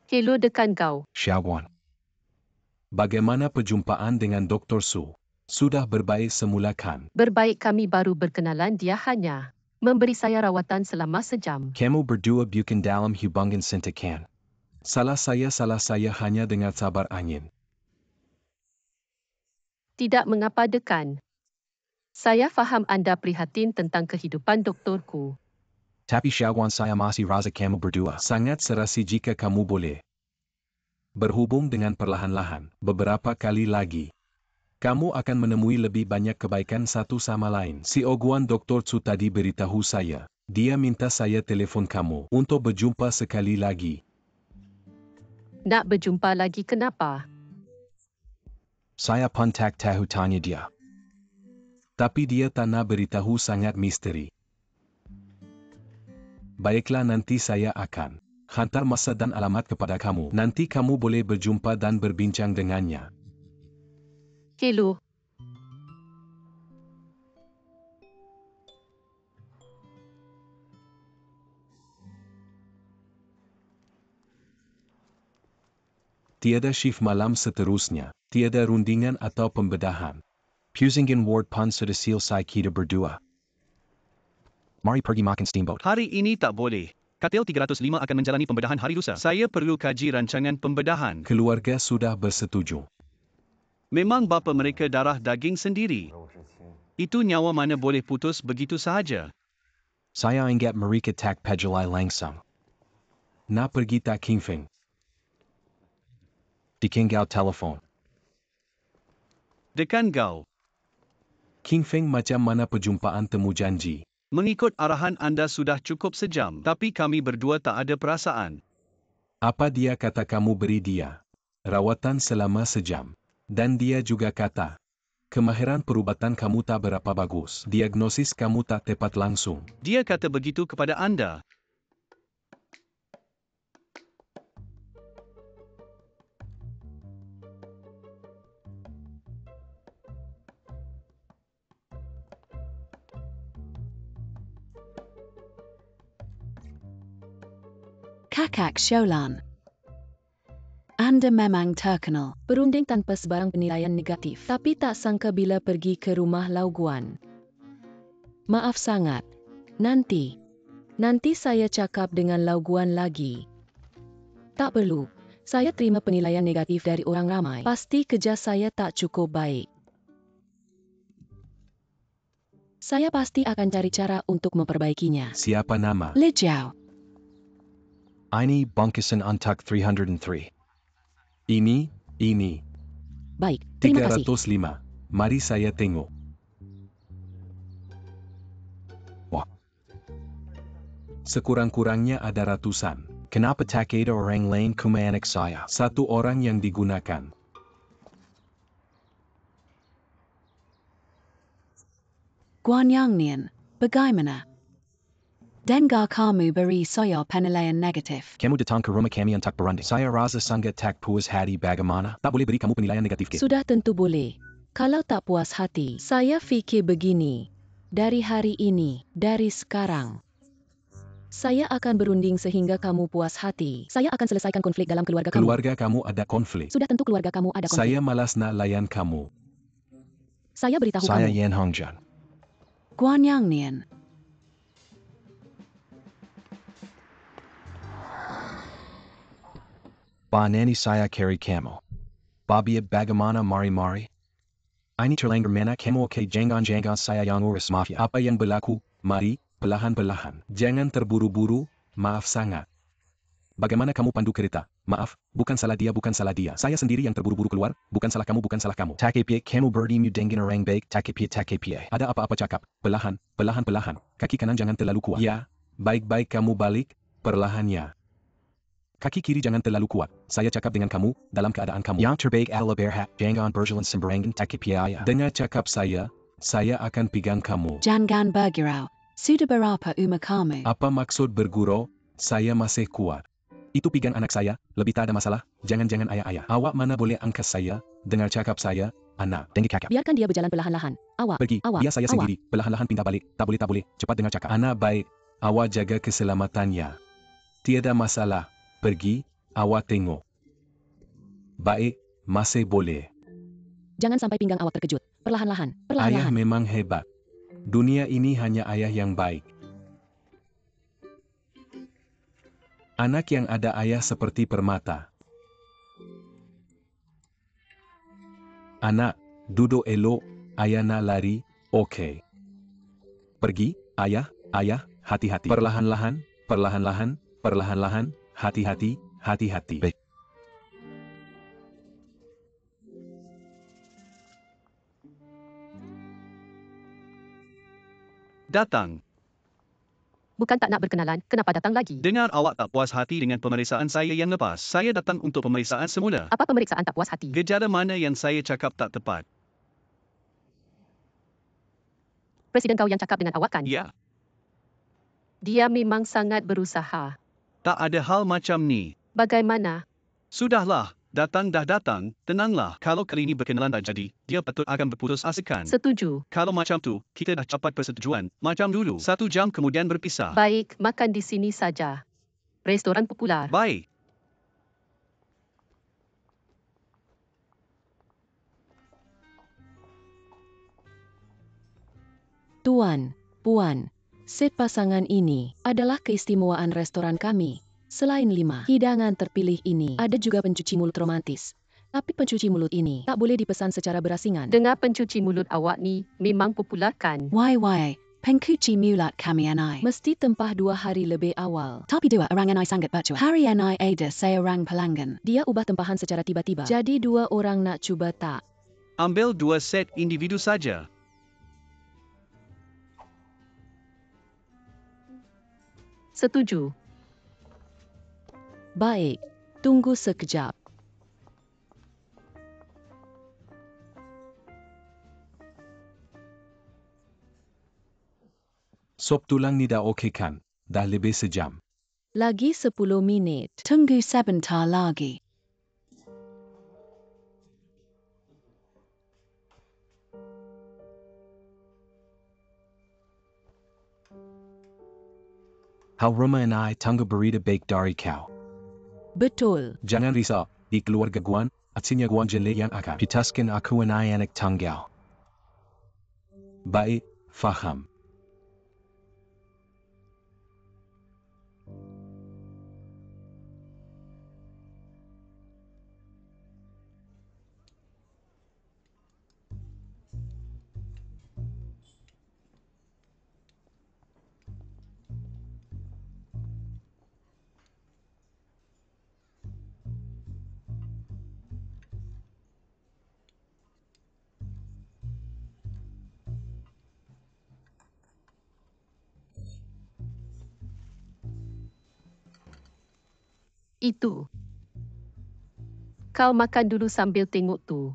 Hello dekan kau. Xiaoguan. Bagaimana perjumpaan dengan Dr. Su? Sudah berbaik semula kan? Berbaik kami baru berkenalan dia hanya memberi saya rawatan selama sejam. Kamu berdua bukan dalam hubungan cinta kan? Salah saya hanya dengar sabar angin. Tidak mengapa dekan. Saya faham anda prihatin tentang kehidupan doktorku. Tapi Xiaoguan saya masih rasa kamu berdua sangat serasi jika kamu boleh berhubung dengan perlahan-lahan beberapa kali lagi. Kamu akan menemui lebih banyak kebaikan satu sama lain. Si Oguan Dr. Su tadi beritahu saya. Dia minta saya telefon kamu untuk berjumpa sekali lagi. Nak berjumpa lagi kenapa? Saya pun tak tahu tanya dia. Tapi dia tak nak beritahu sangat misteri. Baiklah nanti saya akan hantar masa dan alamat kepada kamu. Nanti kamu boleh berjumpa dan berbincang dengannya. Hello. Tiada shift malam seterusnya. Tiada rundingan atau pembedahan. Pusingin ward pun sudah selesai kita berdua. Mari pergi makan steamboat. Hari ini tak boleh. Katil 305 akan menjalani pembedahan hari lusa. Saya perlu kaji rancangan pembedahan. Keluarga sudah bersetuju. Memang bapa mereka darah daging sendiri. Itu nyawa mana boleh putus begitu sahaja. Saya ingat mereka tak pejalai langsung. Nak pergi tak King Feng. Ditinggal telefon. Dekan Gau, King Feng macam mana perjumpaan temu janji? mengikut arahan anda sudah cukup sejam, tapi kami berdua tak ada perasaan. Apa dia kata kamu beri dia? Rawatan selama sejam. Dan dia juga kata, kemahiran perubatan kamu tak berapa bagus. Diagnosis kamu tak tepat langsung. Dia kata begitu kepada anda. Kakak Sholan. Anda memang terkenal, berunding tanpa sebarang penilaian negatif, tapi tak sangka bila pergi ke rumah Lau Guan. Maaf sangat. Nanti saya cakap dengan Lau Guan lagi. Tak perlu. Saya terima penilaian negatif dari orang ramai. Pasti kerja saya tak cukup baik. Saya pasti akan cari cara untuk memperbaikinya. Siapa nama? Le Jiao. Ini bungkusan untuk 303. Ini. Baik, terima kasih. 305. Mari saya tengok. Wah. Sekurang-kurangnya ada ratusan. Kenapa tak ada orang lain kuma anak saya? Satu orang yang digunakan. Guan Yang Nian, bagaimana? Dengar kamu beri saya penilaian negatif. Kamu datang ke rumah kami untuk berunding. Saya rasa sangat tak puas hati bagaimana? Tak boleh beri kamu penilaian negatif ke? Sudah tentu boleh. Kalau tak puas hati, saya fikir begini. Dari hari ini, dari sekarang, saya akan berunding sehingga kamu puas hati. Saya akan selesaikan konflik dalam keluarga kamu. Keluarga kamu ada konflik. Sudah tentu keluarga kamu ada konflik. Saya malas nak layan kamu. Saya beritahu Saya kamu. Yan Hongjian. Guan Yang Nian. Nani saya carry kamu. Babia bagaimana mari-mari? Ini terlanggar mana kamu oke jangan saya yang urus mafia. Apa yang berlaku? Mari, perlahan-perlahan. Jangan terburu-buru, maaf sangat. Bagaimana kamu pandu kereta? Maaf, bukan salah dia. Saya sendiri yang terburu-buru keluar, bukan salah kamu. Tak kepia kamu berdimu dengan orang baik, tak kepia. Ada apa-apa cakap, perlahan. Kaki kanan jangan terlalu kuat. Ya, baik-baik kamu balik, perlahannya. Kaki kiri jangan terlalu kuat. Saya cakap dengan kamu, dalam keadaan kamu. Yang terbaik adalah berhak, jangan berjalan sembarangan tak kepia. Dengar cakap saya akan pegang kamu. Jangan bergurau. Sudah berapa umur kamu? Apa maksud bergurau? Saya masih kuat. Itu pegang anak saya, lebih tak ada masalah. Jangan ayah. Awak mana boleh angkat saya, dengar cakap saya, anak. Dengar cakap. Biarkan dia berjalan perlahan-lahan. Awak. Pergi, dia saya sendiri, perlahan-lahan pindah balik. Tak boleh. Cepat dengar cakap. Anak baik, awak jaga keselamatannya. Tiada masalah. Pergi, Awak tengok. Baik, masih boleh. Jangan sampai pinggang awak terkejut. Perlahan-lahan, Ayah perlahan-lahan. memang hebat. Dunia ini hanya ayah yang baik. Anak yang ada ayah seperti permata. Anak, duduk elok, ayah nak lari, okey. Pergi, ayah, hati-hati. Perlahan-lahan, perlahan-lahan, perlahan-lahan, hati-hati, hati-hati. Baik. Datang. Bukan tak nak berkenalan, kenapa datang lagi? Dengar awak tak puas hati dengan pemeriksaan saya yang lepas. Saya datang untuk pemeriksaan semula. Apa pemeriksaan tak puas hati? Gejala mana yang saya cakap tak tepat? Presiden kau yang cakap dengan awak kan? Ya, Dia memang sangat berusaha. tak ada hal macam ni. Bagaimana? Sudahlah, datang dah datang, tenanglah. Kalau kali ini berkenalan tak jadi, dia patut akan berputus asakan. Setuju. Kalau macam tu, kita dah capai persetujuan. Macam dulu, 1 jam kemudian berpisah. Baik, makan di sini saja. Restoran popular. Baik. Tuan, Puan, set pasangan ini adalah keistimewaan restoran kami. Selain 5 hidangan terpilih ini, ada juga pencuci mulut romantis. Tapi pencuci mulut ini tak boleh dipesan secara berasingan. Dengar pencuci mulut awak ni memang popular kan? Why, pencuci mulut kami anai mesti tempah 2 hari lebih awal. Tapi 2 orang anai sangat bercuah. Hari anai ada seorang pelanggan. Dia ubah tempahan secara tiba-tiba. Jadi 2 orang nak cuba tak? Ambil 2 set individu saja. Setuju. Baik, tunggu sekejap. Sop tulang ni dah okey kan? Dah lebih sejam. Lagi 10 minit. Tunggu sebentar lagi. Hal rumah and I tangga berita baik dari kau. Betul. Jangan risau, di keluarga Guan, artinya Guan jelek yang akan pitaskan aku and I anak tanggal. Baik, faham. Itu. Kau makan dulu sambil tengok tu.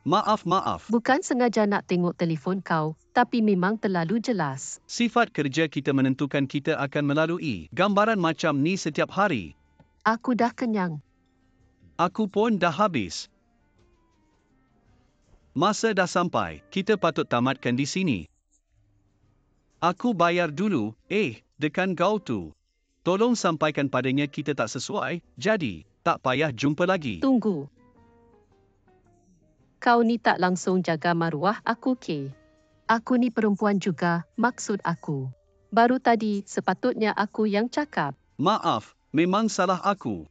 Maaf. Bukan sengaja nak tengok telefon kau, tapi memang terlalu jelas. Sifat kerja kita menentukan kita akan melalui gambaran macam ni setiap hari. Aku dah kenyang. Aku pun dah habis. Masa dah sampai, kita patut tamatkan di sini. Aku bayar dulu, dekan kau tu. Tolong sampaikan padanya kita tak sesuai, jadi, tak payah jumpa lagi. Tunggu. Kau ni tak langsung jaga maruah aku ke? Aku ni perempuan juga, maksud aku. Baru tadi sepatutnya aku yang cakap. Maaf, memang salah aku.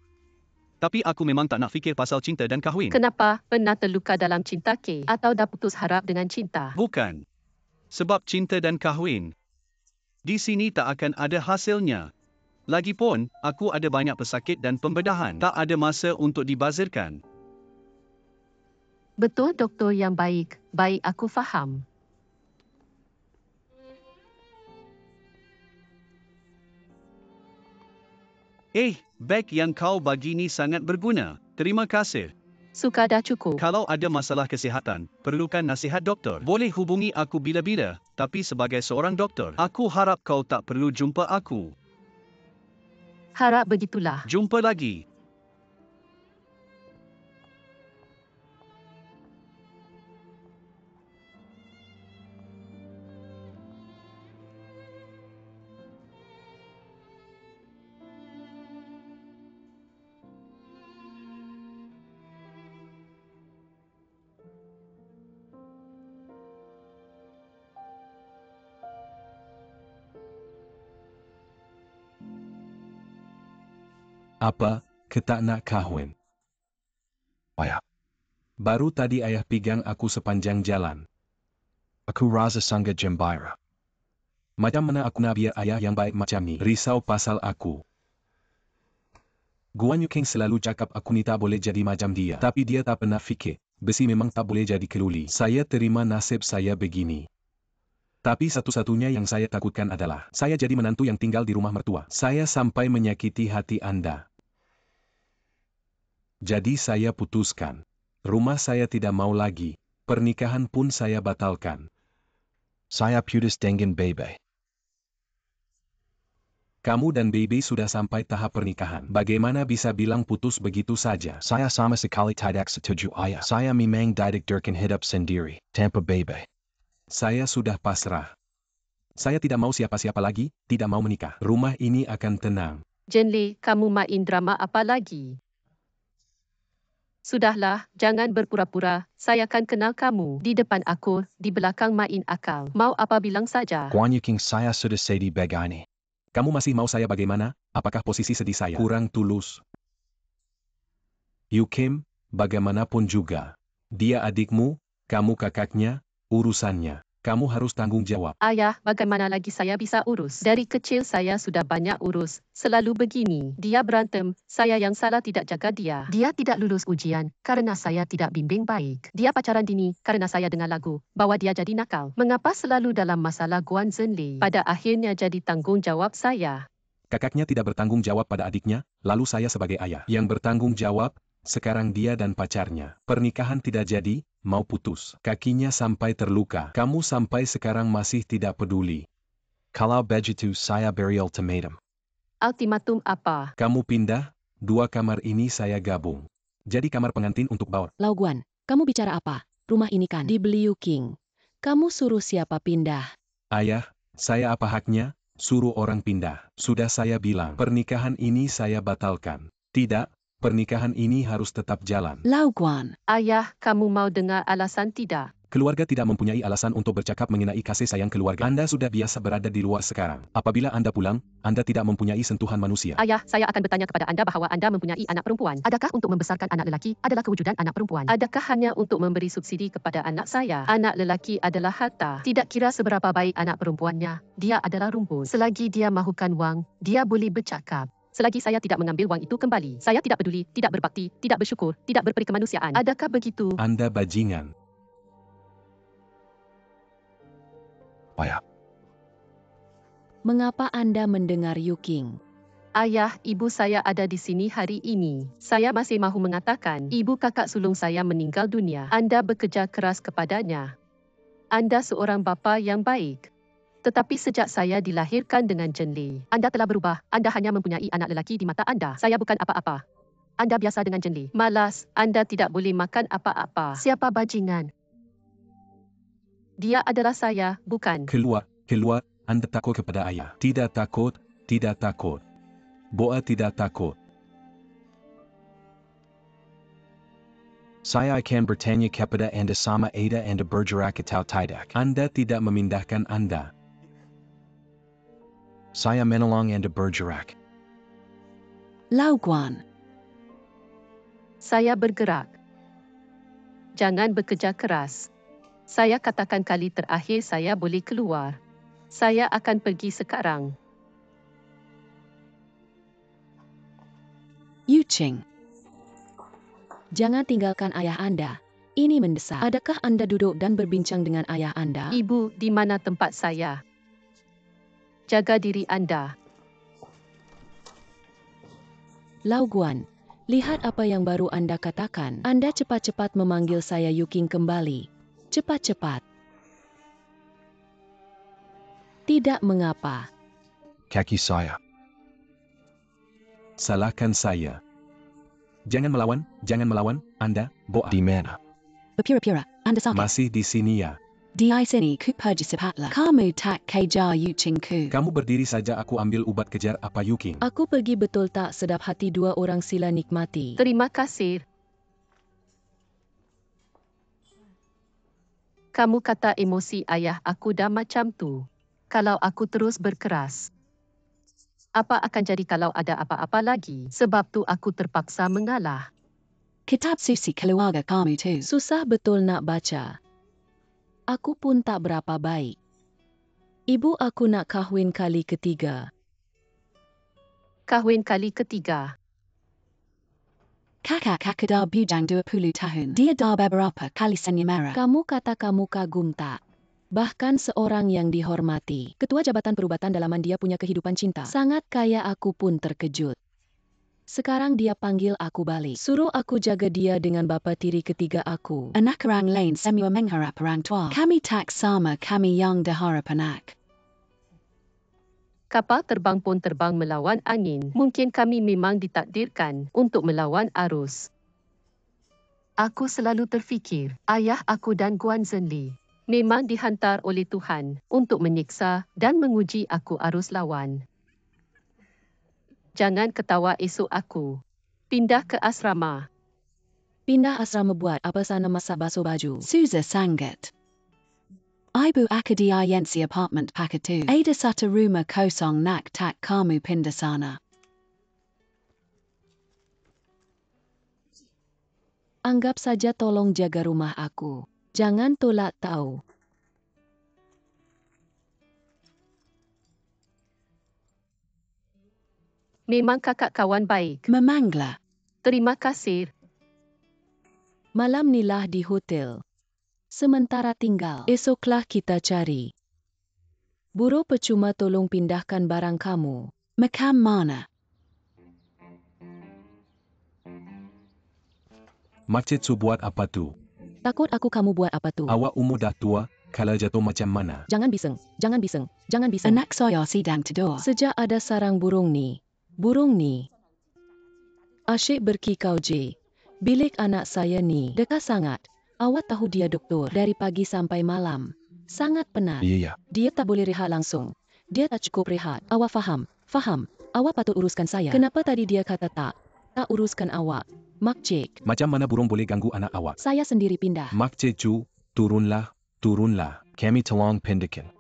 Tapi aku memang tak nak fikir pasal cinta dan kahwin. Kenapa? Pernah terluka dalam cinta ke? Atau dah putus harap dengan cinta? Bukan. Sebab cinta dan kahwin. Di sini tak akan ada hasilnya. Lagipun, aku ada banyak pesakit dan pembedahan. Tak ada masa untuk dibazirkan. Betul doktor yang baik. Baik aku faham. Beg yang kau bagi ni sangat berguna. Terima kasih. Suka dah cukup. Kalau ada masalah kesihatan, perlukan nasihat doktor, boleh hubungi aku bila-bila. Tapi sebagai seorang doktor, aku harap kau tak perlu jumpa aku. Harap begitulah. Jumpa lagi. Apa, ketak nak kahwin? Ayah, Baru tadi ayah pegang aku sepanjang jalan. aku rasa sangat gembira. Macam mana aku nak biar ayah yang baik macam ni risau pasal aku? Guan Yu King selalu cakap aku ni tak boleh jadi macam dia. Tapi dia tak pernah fikir, besi memang tak boleh jadi keluli. Saya terima nasib saya begini. Tapi satu-satunya yang saya takutkan adalah, saya jadi menantu yang tinggal di rumah mertua. Saya sampai menyakiti hati Anda. Jadi saya putuskan. Rumah saya tidak mau lagi. Pernikahan pun saya batalkan. Saya putus dengan Bebe. Kamu dan Baby sudah sampai tahap pernikahan. Bagaimana bisa bilang putus begitu saja? Saya sama sekali tidak setuju ayah. Saya memang didiktirkan hidup sendiri, tanpa Bebe. Saya sudah pasrah. Saya tidak mau siapa-siapa lagi, tidak mau menikah. Rumah ini akan tenang. Jenli, kamu main drama apa lagi? Sudahlah, jangan berpura-pura. Saya akan kenal kamu. Di depan aku, di belakang main akal. Mau apa bilang saja. Guan Yu King saya sudah sedih begini. Kamu masih mau saya bagaimana? Apakah posisi sedih saya kurang tulus? Yu Kim, bagaimanapun juga. Dia adikmu, kamu kakaknya, urusannya. Kamu harus tanggung jawab. Ayah, bagaimana lagi saya bisa urus? Dari kecil saya sudah banyak urus. Selalu begini. Dia berantem, saya yang salah tidak jaga dia. Dia tidak lulus ujian karena saya tidak bimbing baik. Dia pacaran dini karena saya dengar lagu, bawa dia jadi nakal. Mengapa selalu dalam masalah Guan Zhenli? Pada akhirnya jadi tanggungjawab saya. Kakaknya tidak bertanggung jawab pada adiknya, lalu saya sebagai ayah yang bertanggung jawab. Sekarang dia dan pacarnya. Pernikahan tidak jadi, mau putus. Kakinya sampai terluka. Kamu sampai sekarang masih tidak peduli. Kalau begitu saya beri ultimatum. Ultimatum apa? Kamu pindah, 2 kamar ini saya gabung. Jadi kamar pengantin untuk Baur. Lau Guan, kamu bicara apa? Rumah ini kan dibeli Yu King. Kamu suruh siapa pindah? Ayah, saya apa haknya? Suruh orang pindah. Sudah saya bilang, pernikahan ini saya batalkan. Tidak, pernikahan ini harus tetap jalan. Lau Guan, Ayah, kamu mau dengar alasan tidak? Keluarga tidak mempunyai alasan untuk bercakap mengenai kasih sayang keluarga. Anda sudah biasa berada di luar sekarang. Apabila Anda pulang, Anda tidak mempunyai sentuhan manusia. Ayah, saya akan bertanya kepada Anda bahawa Anda mempunyai anak perempuan. Adakah untuk membesarkan anak lelaki adalah kewujudan anak perempuan? Adakah hanya untuk memberi subsidi kepada anak saya? Anak lelaki adalah harta. Tidak kira seberapa baik anak perempuannya, dia adalah rumput. Selagi dia mahukan wang, dia boleh bercakap. Selagi saya tidak mengambil wang itu kembali, saya tidak peduli, tidak berbakti, tidak bersyukur, tidak berperi kemanusiaan. Adakah begitu? Anda bajingan. Ayah, mengapa Anda mendengar Yu King? Ayah, ibu saya ada di sini hari ini. Saya masih mahu mengatakan, ibu kakak sulung saya meninggal dunia. Anda bekerja keras kepadanya. Anda seorang bapa yang baik. Tetapi sejak saya dilahirkan dengan Zhenli, Anda telah berubah. Anda hanya mempunyai anak lelaki di mata Anda. Saya bukan apa-apa. Anda biasa dengan Zhenli. Malas, Anda tidak boleh makan apa-apa. Siapa bajingan? Dia adalah saya, bukan. Keluar, keluar. Anda takut kepada ayah. Tidak takut, tidak takut. Boa tidak takut. saya akan bertanya kepada Anda sama ada Anda bergerak atau tidak. Anda tidak memindahkan Anda. Saya menolong Anda bergerak. Lau Guan, Saya bergerak. Jangan bekerja keras. Saya katakan kali terakhir saya boleh keluar. Saya akan pergi sekarang. Yu Qing. Jangan tinggalkan ayah Anda. Ini mendesak. Adakah Anda duduk dan berbincang dengan ayah Anda? Ibu, di mana tempat saya? Jaga diri Anda. Lau Guan, lihat apa yang baru Anda katakan. Anda cepat-cepat memanggil saya Yu King kembali. Cepat-cepat. Tidak mengapa. Kaki saya. Salahkan saya. Jangan melawan, Anda, Boa. Di mana? Berpura-pura, Anda sakit. Masih di sini ya. Di sini ku pergi sepatlah. Kamu tak kejar Yu Qing ku. Kamu berdiri saja aku ambil ubat kejar apa Yu King. Aku pergi betul tak sedap hati dua orang sila nikmati. Terima kasih. Kamu kata emosi ayah aku dah macam tu. Kalau aku terus berkeras. Apa akan jadi kalau ada apa-apa lagi? Sebab tu aku terpaksa mengalah. Kitab Susi Keluarga Kamu tu. Susah betul nak baca. Aku pun tak berapa baik. Ibu aku nak kahwin kali ketiga. Kahwin kali ketiga. Kakak aku dah bujang 20 tahun. Dia dah beberapa kali senyumara. Kamu kata kamu kagum tak? Bahkan seorang yang dihormati. Ketua Jabatan Perubatan Dalaman dia punya kehidupan cinta. Sangat kaya, aku pun terkejut. Sekarang dia panggil aku balik. Suruh aku jaga dia dengan bapa tiri ketiga aku. Anak orang lain semua mengharap orang tua. Kami tak sama, kami yang diharap anak. Kapal terbang pun terbang melawan angin. Mungkin kami memang ditakdirkan untuk melawan arus. Aku selalu terfikir, ayah aku dan Guan Zhenli memang dihantar oleh Tuhan untuk menyiksa dan menguji aku arus lawan. Jangan ketawa esok aku. Pindah ke asrama. Pindah asrama buat apa sana masa basuh baju? Susah sangat. Ibu aku di INC apartment paket tu. Ada satu rumah kosong nak tak kamu pindah sana. Anggap saja tolong jaga rumah aku. Jangan tolak tahu. Memang kakak kawan baik. Memanglah. Terima kasih. Malam nilah di hotel. Sementara tinggal. Esoklah kita cari. Buruh percuma tolong pindahkan barang kamu. Makam mana? Makcik su buat apa tu? Takut aku kamu buat apa tu? Awak umur dah tua, kalau jatuh macam mana? Jangan bising, jangan bising, jangan bising. Anak saya sedang tidur. Sejak ada sarang burung ni. Asyik berkikau je. Bilik anak saya ni dekat sangat. Awak tahu dia doktor dari pagi sampai malam. Sangat penat. Iya. Dia tak boleh rehat langsung. Dia tak cukup rehat. Awak faham? Faham. Awak patut uruskan saya. Kenapa tadi dia kata tak? Tak uruskan awak. Makcik. Macam mana burung boleh ganggu anak awak? Saya sendiri pindah. Makcik Ju, turunlah. Kami tolong pindahkan.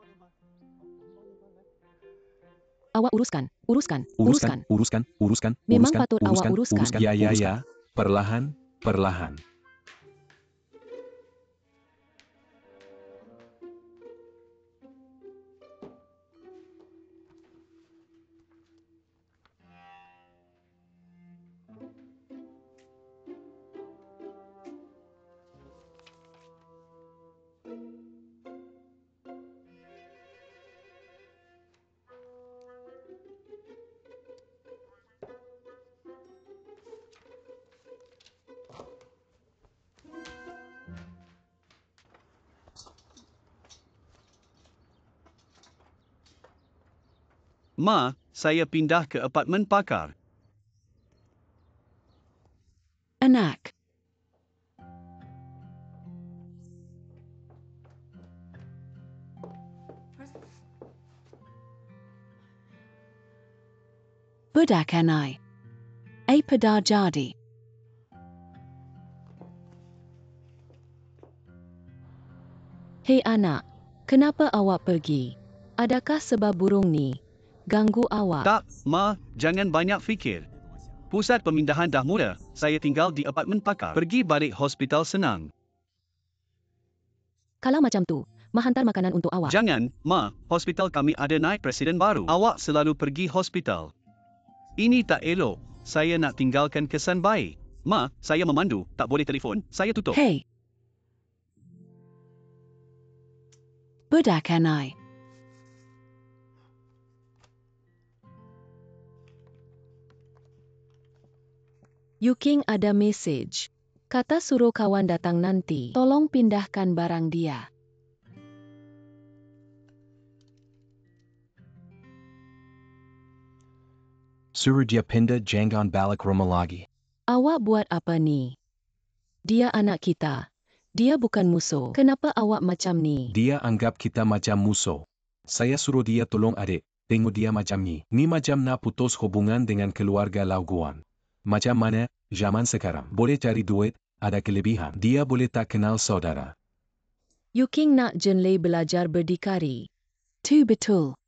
Awak uruskan. Memang patut awak uruskan. Ya. Perlahan. Ma, saya pindah ke apartmen pakar. Anak. Budak anai. Apa dah jadi? Hei anak, kenapa awak pergi? Adakah sebab burung ni ganggu awak? Tak, Ma, jangan banyak fikir. Pusat pemindahan dah mula, saya tinggal di apartmen pakar. Pergi balik hospital senang. Kalau macam tu, Ma hantar makanan untuk awak. Jangan, Ma, hospital kami ada naik presiden baru. Awak selalu pergi hospital. Ini tak elok, saya nak tinggalkan kesan baik. Ma, saya memandu, tak boleh telefon, saya tutup. Hei. Budak anai. Yuking ada mesej. Kata suruh kawan datang nanti. Tolong pindahkan barang dia. Suruh dia pindah jangan balik rumah lagi. Awak buat apa ni? Dia anak kita. Dia bukan musuh. Kenapa awak macam ni? Dia anggap kita macam musuh. Saya suruh dia tolong adik, tengok dia macam ni. Ni macam nak putus hubungan dengan keluarga Lauguan. Macam mana, zaman sekarang. Boleh cari duit, ada kelebihan. Dia boleh tak kenal saudara. Yuking nak Zhenli belajar berdikari. Tu betul.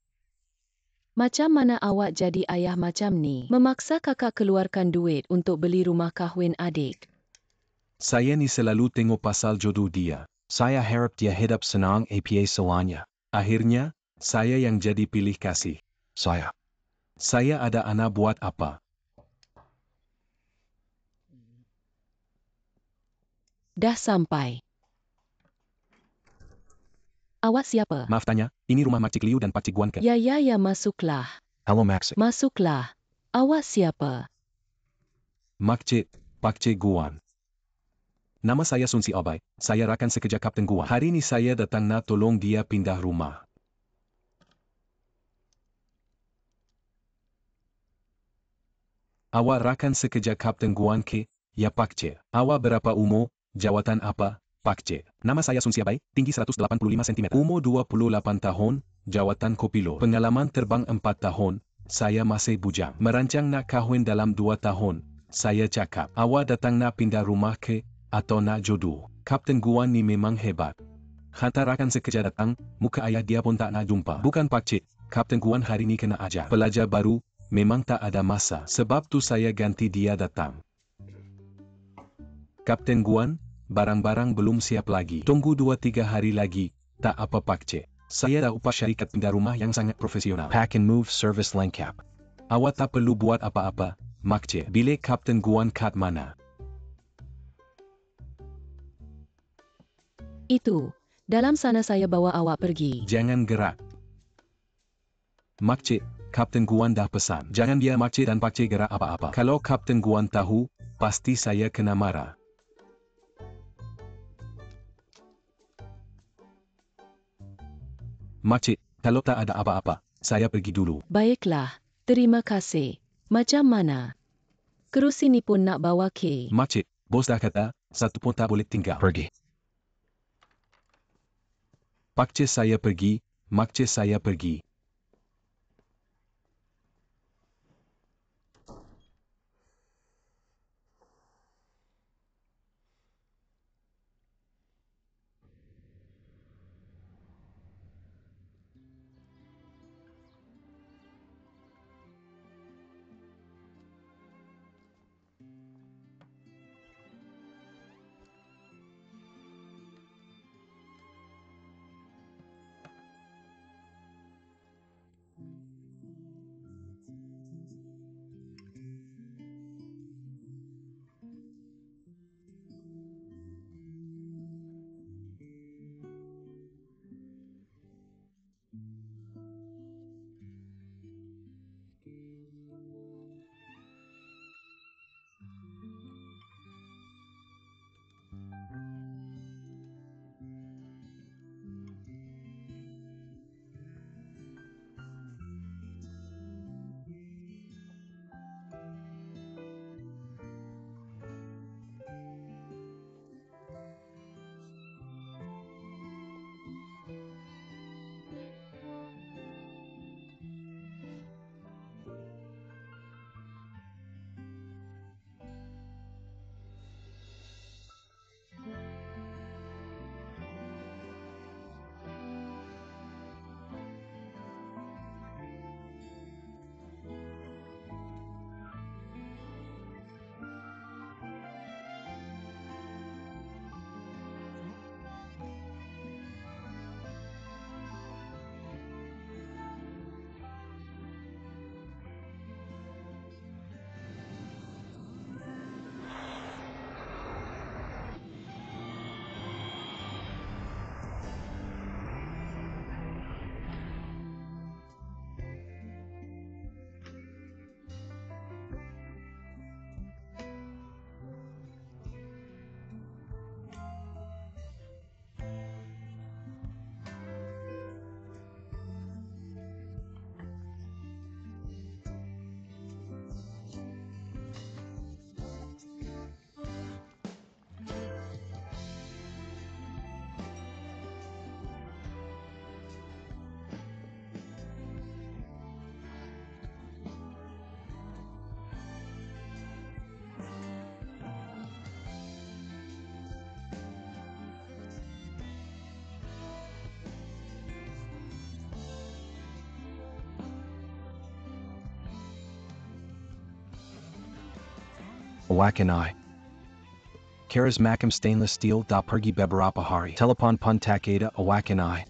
Macam mana awak jadi ayah macam ni? Memaksa kakak keluarkan duit untuk beli rumah kahwin adik. Saya ni selalu tengok pasal jodoh dia. Saya harap dia hidup senang apa selamanya. Akhirnya, saya yang jadi pilih kasih. Saya ada anak buat apa? Dah sampai. Awak siapa? Maaf tanya, ini rumah Makcik Liu dan Pakcik Guan ke? Ya, masuklah. Halo Makcik. Masuklah. Awak siapa? Makcik, Pakcik Guan. Nama saya Sun Si Abai, saya rakan sekerja Kapten Guan. Hari ini saya datang nak tolong dia pindah rumah. Awak rakan sekerja Kapten Guan ke? Ya Pakcik. Awak berapa umur? Jawatan apa? Pakcik. Nama saya Sun Si Abai, tinggi 185 cm. Umur 28 tahun, jawatan kopilot. Pengalaman terbang 4 tahun, saya masih bujang. Merancang nak kahwin dalam 2 tahun. Saya cakap, awak datang nak pindah rumah ke? Atau nak jodoh? Kapten Guan ni memang hebat. Hantar rakan sekerja datang, muka ayah dia pun tak nak jumpa. Bukan Pakcik, Kapten Guan hari ni kena ajar. Pelajar baru, memang tak ada masa. Sebab tu saya ganti dia datang. Kapten Guan, barang-barang belum siap lagi. Tunggu 2-3 hari lagi, tak apa Pakcik. Saya dah upah syarikat pindah rumah yang sangat profesional. Pack and move service lengkap. Awak tak perlu buat apa-apa, Makcik. Bilik Kapten Guan kat mana? Itu. Dalam sana saya bawa awak pergi. Jangan gerak. Makcik, Kapten Guan dah pesan. Jangan biar Makcik dan Pakcik gerak apa-apa. Kalau Kapten Guan tahu, pasti saya kena marah. Makcik, kalau tak ada apa-apa, saya pergi dulu. Baiklah. Terima kasih. Macam mana? Kerusi ni pun nak bawa ke? Makcik, bos dah kata, satu pun tak boleh tinggal. Pergi. Pakcik saya pergi, Makcik saya pergi. Awaken I. Karas Makam stainless steel da pergi beberapa hari. Telepon pun tak ada awaken I.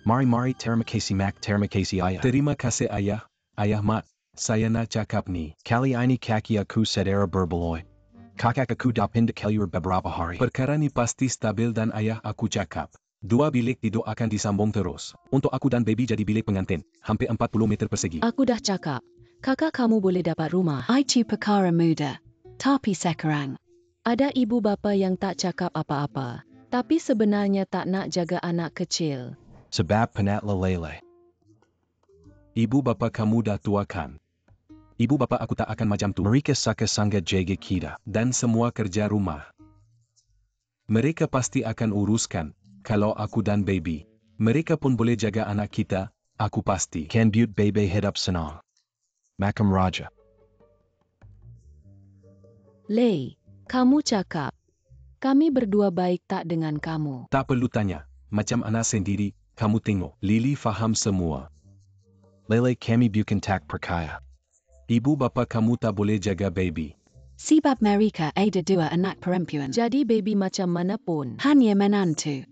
Mari terima kasih mak terima kasih ayah. Terima kasih ayah. Ayah mat, saya nak cakap ni. Kali ini kaki aku sedera berbeloy. Kakak aku dah pindah keluar beberapa hari. Perkara ni pasti stabil dan ayah aku cakap. 2 bilik tidur akan disambung terus. Untuk aku dan baby jadi bilik pengantin. Hampir 40 meter persegi. Aku dah cakap, kakak kamu boleh dapat rumah. Itu perkara muda. Tapi sekarang, ada ibu bapa yang tak cakap apa-apa. Tapi sebenarnya tak nak jaga anak kecil. Sebab penat lelele. Ibu bapa kamu dah tua kan? Ibu bapa aku tak akan macam tu. Mereka suka sangat jaga kita. Dan semua kerja rumah. Mereka pasti akan uruskan. Kalau aku dan baby. Mereka pun boleh jaga anak kita. Aku pasti. Can buat baby hidup senang. Makam Raja. Lei, kamu cakap. Kami berdua baik tak dengan kamu. Tak perlu tanya. Macam anak sendiri. Kamu tengok. Lily faham semua. Lele kami bukan tak percaya. Ibu bapa kamu tak boleh jaga baby. Sebab mereka ada 2 anak perempuan. Jadi baby macam mana pun hanya menantu.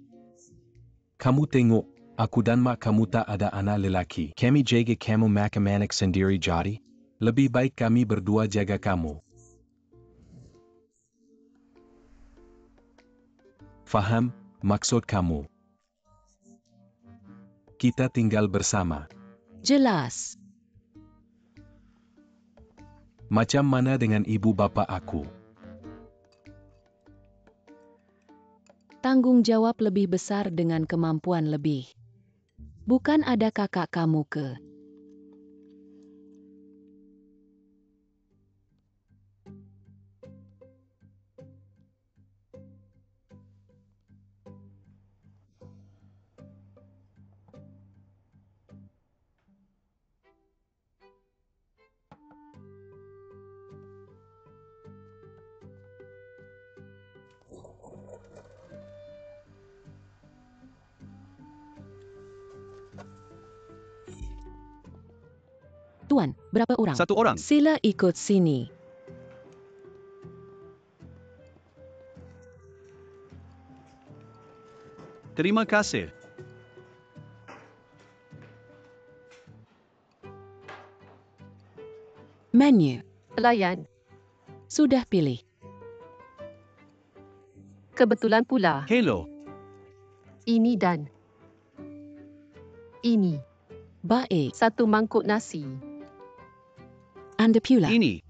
Kamu tengok. Aku dan mak kamu tak ada anak lelaki. Kami jaga kamu makam anak sendiri jadi. Lebih baik kami berdua jaga kamu. Faham maksud kamu? Kita tinggal bersama. Jelas. Macam mana dengan ibu bapa aku? Tanggung jawab lebih besar dengan kemampuan lebih. Bukan ada kakak kamu ke? Tuan, berapa orang? 1 orang. Sila ikut sini. Terima kasih. Menu. Pelayan. Sudah pilih. Kebetulan pula. Hello. Ini dan ini. Baik. 1 mangkuk nasi. Anda pula. Ini.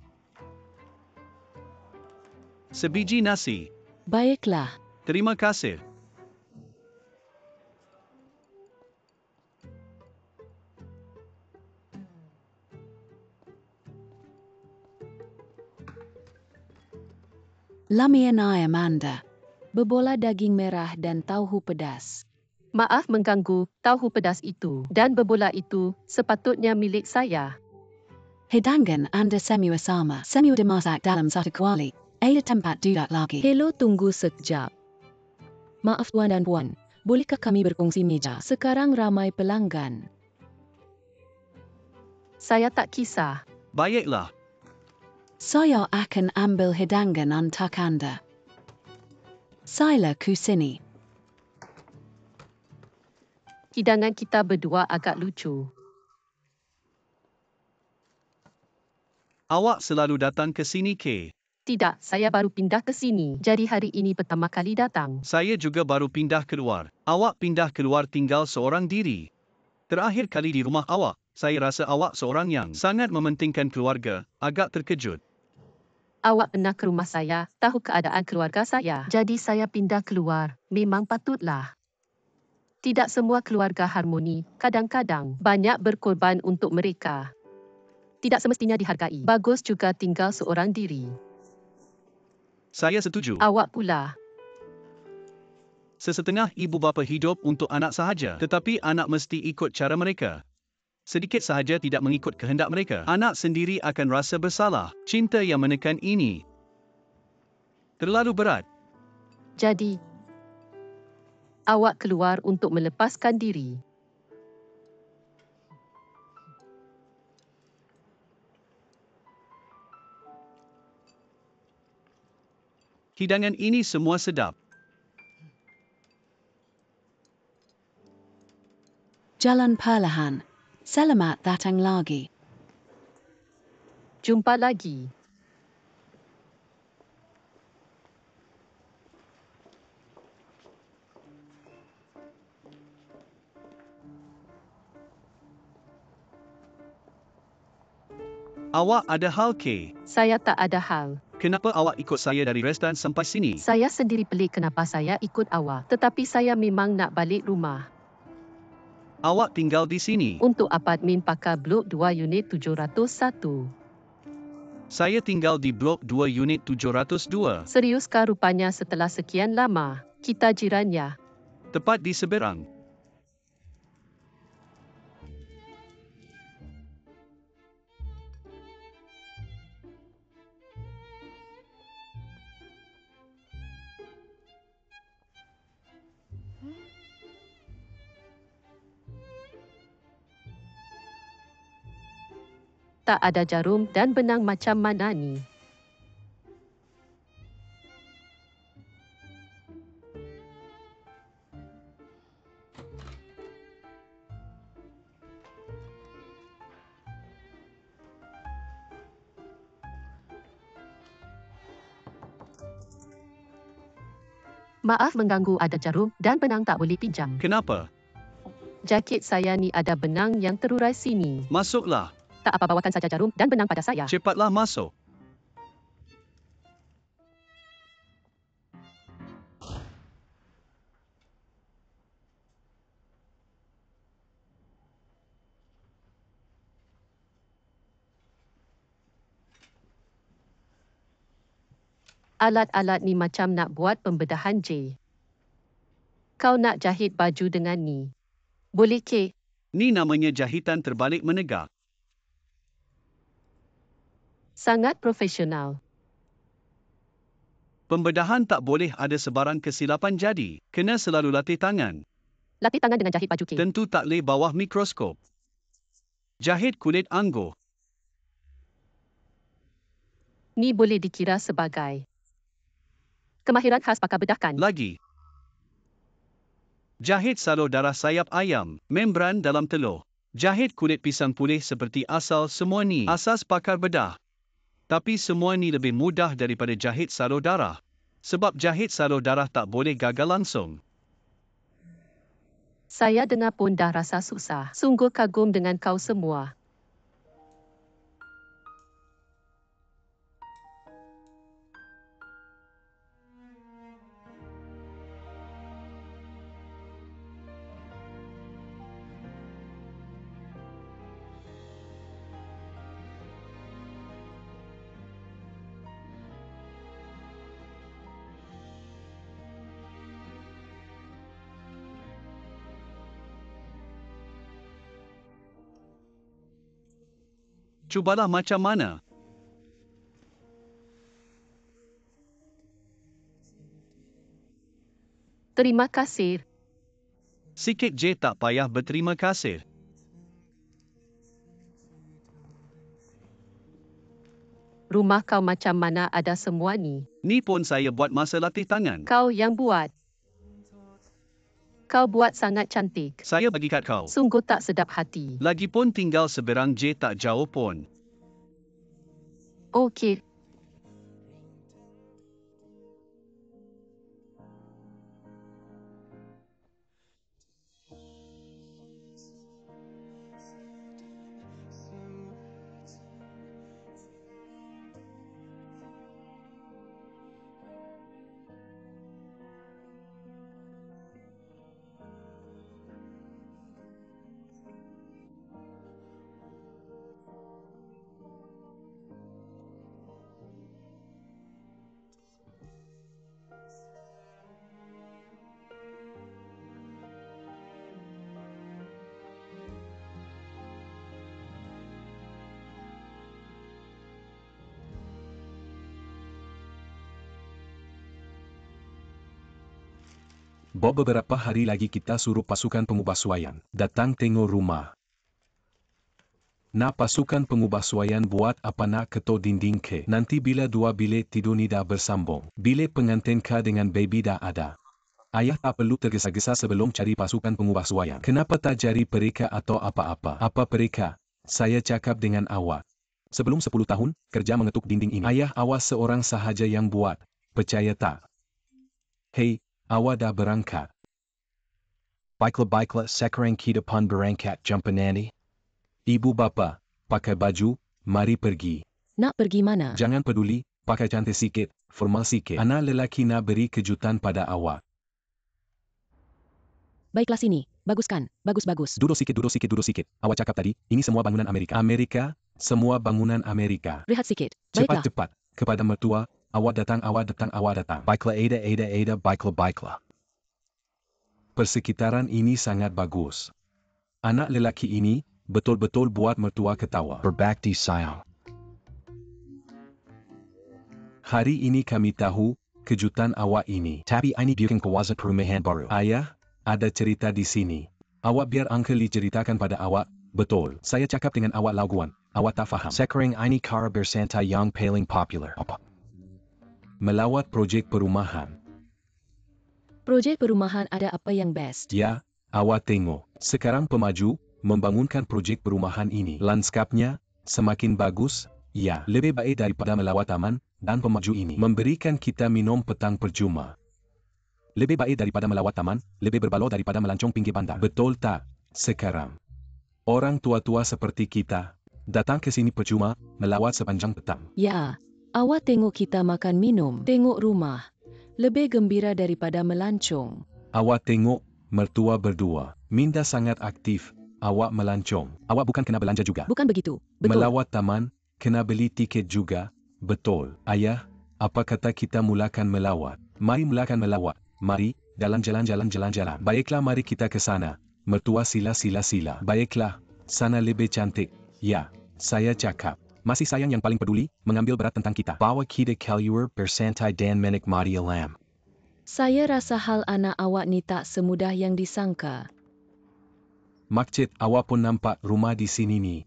Sebiji nasi. Baiklah. Terima kasih. Lamian ayam Anda. Bebola daging merah dan tauhu pedas. Maaf mengganggu, tauhu pedas itu dan bebola itu sepatutnya milik saya. Hidangan Anda semua sama. Semua dimasak dalam satu kuali. Ada tempat duduk lagi. Hello, tunggu sekejap. Maaf tuan dan puan, bolehkah kami berkongsi meja? Sekarang ramai pelanggan. Saya tak kisah. Baiklah. Saya akan ambil hidangan untuk Anda. Sila ku sini. Hidangan kita berdua agak lucu. Awak selalu datang ke sini ke? Tidak, saya baru pindah ke sini. Jadi hari ini pertama kali datang. Saya juga baru pindah keluar. Awak pindah keluar tinggal seorang diri. Terakhir kali di rumah awak, saya rasa awak seorang yang sangat mementingkan keluarga. Agak terkejut. Awak pernah ke rumah saya, tahu keadaan keluarga saya. Jadi saya pindah keluar. Memang patutlah. Tidak semua keluarga harmoni. Kadang-kadang banyak berkorban untuk mereka. Tidak semestinya dihargai. Bagus juga tinggal seorang diri. Saya setuju. Awak pula. Sesetengah ibu bapa hidup untuk anak sahaja, tetapi anak mesti ikut cara mereka. Sedikit sahaja tidak mengikut kehendak mereka, anak sendiri akan rasa bersalah. Cinta yang menekan ini terlalu berat. Jadi, awak keluar untuk melepaskan diri. Hidangan ini semua sedap. Jalan perlahan. Selamat datang lagi. Jumpa lagi. Awak ada hal ke? Saya tak ada hal. Kenapa awak ikut saya dari restoran sampai sini? Saya sendiri pelik kenapa saya ikut awak. Tetapi saya memang nak balik rumah. Awak tinggal di sini. Untuk apartmen pakar blok 2 unit 701. Saya tinggal di blok 2 unit 702. Seriuskah rupanya setelah sekian lama? Kita jiran ya. Tepat di seberang. Tak ada jarum dan benang macam mana ni? Maaf mengganggu, ada jarum dan benang tak boleh pinjam. Kenapa? Jaket saya ni ada benang yang terurai sini. Masuklah. Tak apa, bawakan saja jarum dan benang pada saya. Cepatlah masuk. Alat-alat ni macam nak buat pembedahan J. Kau nak jahit baju dengan ni. Boleh ke? Ni namanya jahitan terbalik menegak. Sangat profesional. Pembedahan tak boleh ada sebarang kesilapan jadi. Kena selalu latih tangan. Latih tangan dengan jahit baju K. Tentu tak boleh bawah mikroskop. Jahit kulit anggur. Ni boleh dikira sebagai kemahiran khas pakar bedah kan? Lagi. Jahit salur darah sayap ayam, membran dalam telur. Jahit kulit pisang pulih seperti asal, semua ni asas pakar bedah. Tapi semua ni lebih mudah daripada jahit salur darah. Sebab jahit salur darah tak boleh gagal langsung. Saya dengar pun dah rasa susah. Sungguh kagum dengan kau semua. Cubalah macam mana. Terima kasih. Sikit je tak payah berterima kasih. Rumah kau macam mana ada semua ni? Ni pun saya buat masa latih tangan. Kau yang buat. Kau buat sangat cantik. Saya bagi kat kau. Sungguh tak sedap hati. Lagipun tinggal seberang je tak jauh pun. Okey. Beberapa hari lagi kita suruh pasukan pengubah suaian datang tengok rumah. Nak pasukan pengubah suaian buat apa nak ketuk dinding ke? Nanti bila dua bilik tidur ni dah bersambung, bilik pengantin ka dengan baby dah ada. Ayah tak perlu tergesa-gesa sebelum cari pasukan pengubah suaian. Kenapa tak cari pereka atau apa-apa? Apa pereka? Saya cakap dengan awak. Sebelum 10 tahun, kerja mengetuk dinding ini. Ayah awak seorang sahaja yang buat. Percaya tak? Hei, awak dah berangkat. Baiklah, sekarang kita pun berangkat jumpa nanti. Ibu bapa, pakai baju, mari pergi. Nak pergi mana? Jangan peduli, pakai cantik sikit, formal sikit. Anak lelaki nak beri kejutan pada awak. Baiklah sini. Bagus kan? Bagus. Duduk sikit. Awak cakap tadi, ini semua bangunan Amerika. Amerika? Semua bangunan Amerika. Rehat sikit. Baiklah. Cepat. Kepada mertua, awak datang. Baiklah Ada, baiklah. Persekitaran ini sangat bagus. Anak lelaki ini, betul-betul buat mertua ketawa. Berbakti sayang. Hari ini kami tahu, kejutan awak ini. Tapi ini bukan kawasan perumahan baru. Ayah, ada cerita di sini. Awak biar Uncle Lee ceritakan pada awak. Betul. Saya cakap dengan awak lauguan. Awak tak faham. Sekarang ini cara bersantai yang paling popular. Apa? Melawat projek perumahan. Projek perumahan ada apa yang best? Ya, awak tengok. Sekarang pemaju, membangunkan projek perumahan ini. Lanskapnya, semakin bagus. Ya, lebih baik daripada melawat taman, dan pemaju ini memberikan kita minum petang percuma. Lebih baik daripada melawat taman, lebih berbaloi daripada melancong pinggir bandar. Betul tak? Sekarang, orang tua-tua seperti kita, datang ke sini percuma, melawat sepanjang petang. Ya, awak tengok kita makan minum, tengok rumah. Lebih gembira daripada melancong. Awak tengok, mertua berdua. Minda sangat aktif, awak melancong. Awak bukan kena belanja juga. Bukan begitu, betul. Melawat taman, kena beli tiket juga. Betul. Ayah, apa kata kita mulakan melawat? Mari mulakan melawat. Mari, jalan-jalan. Baiklah, mari kita ke sana. Mertua sila. Baiklah, sana lebih cantik. Ya, saya cakap. Masih sayang yang paling peduli, mengambil berat tentang kita. Bawa kita keluar bersantai dan menikmati alam. Saya rasa hal anak awak ni tak semudah yang disangka. Makcik, awak pun nampak rumah di sini ni.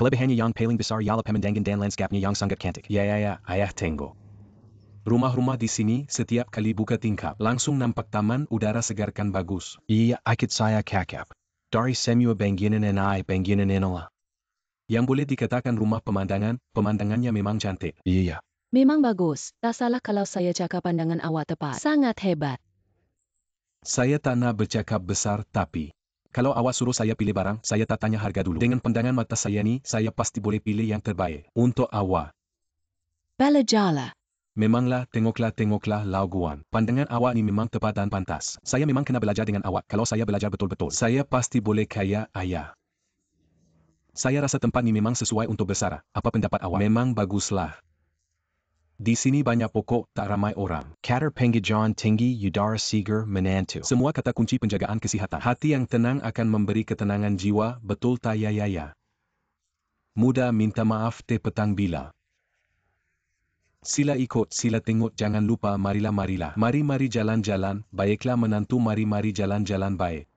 Kelebihannya yang paling besar ialah pemandangan dan lanskapnya yang sangat cantik. Ya, ayah tengok. Rumah-rumah di sini setiap kali buka tingkap, langsung nampak taman udara segar kan bagus. Iya, ikut saya kakap. Dari semua bangunan inilah. Yang boleh dikatakan rumah pemandangannya memang cantik. Iya. Memang bagus, tak salah kalau saya cakap pandangan awak tepat. Sangat hebat. Saya tak nak bercakap besar tapi, kalau awak suruh saya pilih barang, saya tak tanya harga dulu. Dengan pandangan mata saya ni, saya pasti boleh pilih yang terbaik. Untuk awak. Bala jala. Memanglah, tengoklah lauguan. Pandangan awak ni memang tepat dan pantas. Saya memang kena belajar dengan awak. Kalau saya belajar betul-betul, saya pasti boleh kaya, ayah. Saya rasa tempat ni memang sesuai untuk bersara. Apa pendapat awak? Memang baguslah. Di sini banyak pokok, tak ramai orang. Kadar pengajian tinggi, udara segar, menantu. Semua kata kunci penjagaan kesihatan. Hati yang tenang akan memberi ketenangan jiwa, betul tak ya? Muda minta maaf petang bila. Sila ikut, sila tengok, jangan lupa, marilah. Mari jalan-jalan, baiklah menantu, mari jalan-jalan baik.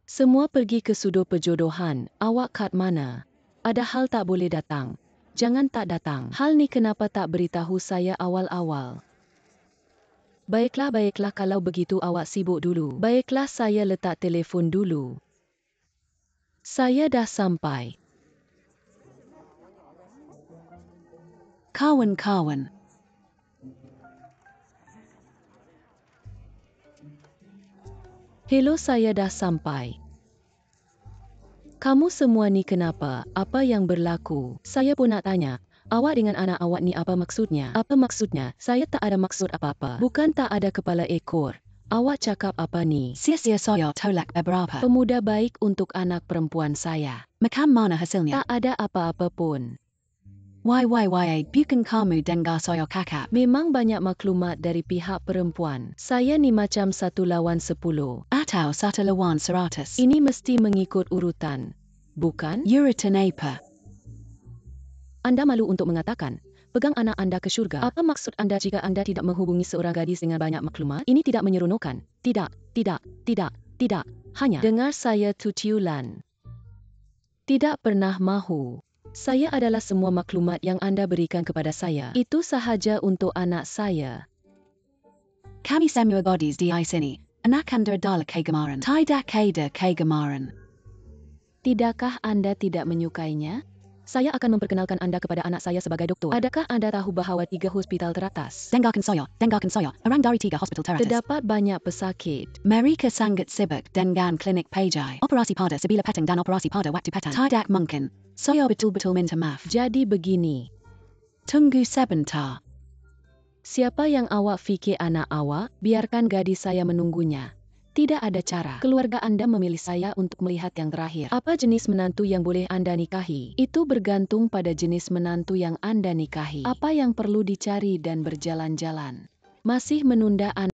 Semua pergi ke sudut perjodohan, awak kat mana? Ada hal tak boleh datang. Jangan tak datang. Hal ni kenapa tak beritahu saya awal-awal? Baiklah kalau begitu awak sibuk dulu. Baiklah saya letak telefon dulu. Saya dah sampai. Kawan-kawan. Hello, saya dah sampai. Kamu semua ni kenapa? Apa yang berlaku? Saya pun nak tanya. Awak dengan anak awak ni apa maksudnya? Apa maksudnya? Saya tak ada maksud apa-apa. Bukan tak ada kepala ekor. Awak cakap apa ni? Sia-sia saya tolak beberapa. Pemuda baik untuk anak perempuan saya. Macam mana hasilnya? Tak ada apa-apa pun. Why, bukan kamu dengar saya kakak. Memang banyak maklumat dari pihak perempuan. Saya ni macam 1 lawan 10. Atau 1 lawan 100. Ini mesti mengikut urutan. Bukan? Urutan apa? Anda malu untuk mengatakan, pegang anak Anda ke syurga. Apa maksud Anda jika Anda tidak menghubungi seorang gadis dengan banyak maklumat? Ini tidak menyeronokkan. Tidak. Hanya dengar saya tutulan. Tidak pernah mahu. Saya adalah semua maklumat yang Anda berikan kepada saya. Itu sahaja untuk anak saya. Kami semua gadis di sini. Anak Anda adalah kegemaran. Tidak ada kegemaran. Tidakkah Anda tidak menyukainya? Saya akan memperkenalkan Anda kepada anak saya sebagai doktor. Adakah Anda tahu bahawa 3 hospital teratas? Dengarkan saya. Orang dari 3 hospital teratas. Terdapat banyak pesakit. Mereka sangat sibuk dengan klinik pajai. Operasi pada sebila petang dan operasi pada waktu petang. Tidak mungkin. Saya betul-betul minta maaf. Jadi begini. Tunggu sebentar. Siapa yang awak fikir anak awak? Biarkan gadis saya menunggunya. Tidak ada cara. Keluarga Anda memilih saya untuk melihat yang terakhir. Apa jenis menantu yang boleh Anda nikahi? Itu bergantung pada jenis menantu yang Anda nikahi. Apa yang perlu dicari dan berjalan-jalan. Masih menunda Anda.